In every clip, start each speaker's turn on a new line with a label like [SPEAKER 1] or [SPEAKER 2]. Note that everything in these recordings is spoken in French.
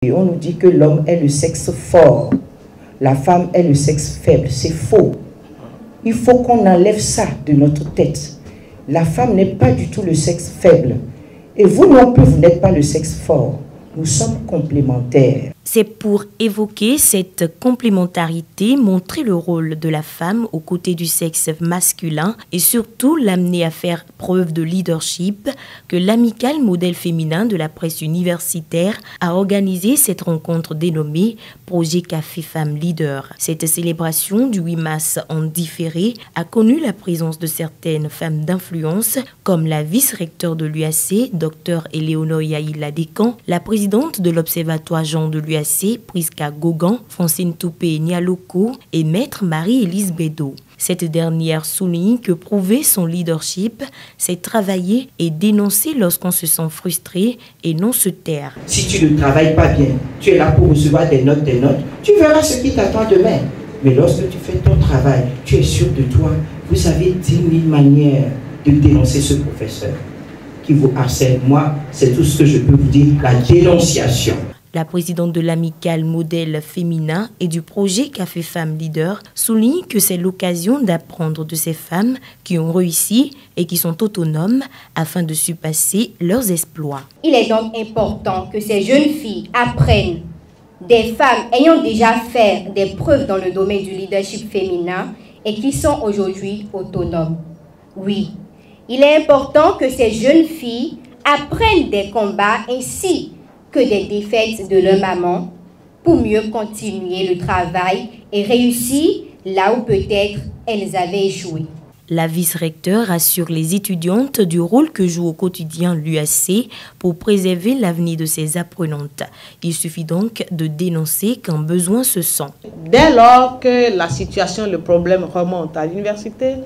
[SPEAKER 1] Et on nous dit que l'homme est le sexe fort, la femme est le sexe faible. C'est faux. Il faut qu'on enlève ça de notre tête. La femme n'est pas du tout le sexe faible. Et vous non plus, vous n'êtes pas le sexe fort. Nous sommes complémentaires.
[SPEAKER 2] C'est pour évoquer cette complémentarité, montrer le rôle de la femme aux côtés du sexe masculin et surtout l'amener à faire preuve de leadership que l'amicale modèle féminin de la presse universitaire a organisé cette rencontre dénommée Projet Café Femmes Leader. Cette célébration du 8 mars en différé a connu la présence de certaines femmes d'influence comme la vice-recteure de l'UAC, Dr Éléonore Yaïla Descamps, la présidente de l'Observatoire Jean de l'UAC, Priska Gogan, Francine Toupé Nialoko et Maître Marie-Élise Bédot. Cette dernière souligne que prouver son leadership, c'est travailler et dénoncer lorsqu'on se sent frustré et non se taire.
[SPEAKER 1] Si tu ne travailles pas bien, tu es là pour recevoir des notes, tu verras ce qui t'attend demain. Mais lorsque tu fais ton travail, tu es sûr de toi. Vous avez 10 000 manières de dénoncer ce professeur qui vous harcèle. Moi, c'est tout ce que je peux vous dire, la dénonciation.
[SPEAKER 2] La présidente de l'amicale modèle féminin et du projet Café Femmes Leader souligne que c'est l'occasion d'apprendre de ces femmes qui ont réussi et qui sont autonomes afin de surpasser leurs exploits.
[SPEAKER 3] Il est donc important que ces jeunes filles apprennent des femmes ayant déjà fait des preuves dans le domaine du leadership féminin et qui sont aujourd'hui autonomes. Oui, il est important que ces jeunes filles apprennent des combats ainsi que des défaites de leur maman pour mieux continuer le travail et réussir là où peut-être elles avaient échoué.
[SPEAKER 2] La vice-recteure assure les étudiantes du rôle que joue au quotidien l'UAC pour préserver l'avenir de ses apprenantes. Il suffit donc de dénoncer quand besoin se sent.
[SPEAKER 4] Dès lors que la situation, le problème remonte à l'université,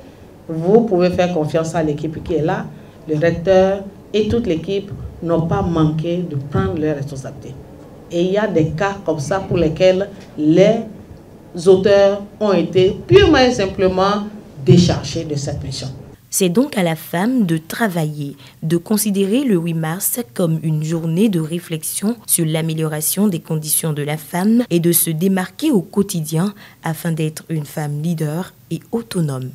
[SPEAKER 4] vous pouvez faire confiance à l'équipe qui est là, le recteur et toute l'équipe n'ont pas manqué de prendre leurs responsabilités. Et il y a des cas comme ça pour lesquels les auteurs ont été purement et simplement déchargés de cette mission.
[SPEAKER 2] C'est donc à la femme de travailler, de considérer le 8 mars comme une journée de réflexion sur l'amélioration des conditions de la femme et de se démarquer au quotidien afin d'être une femme leader et autonome.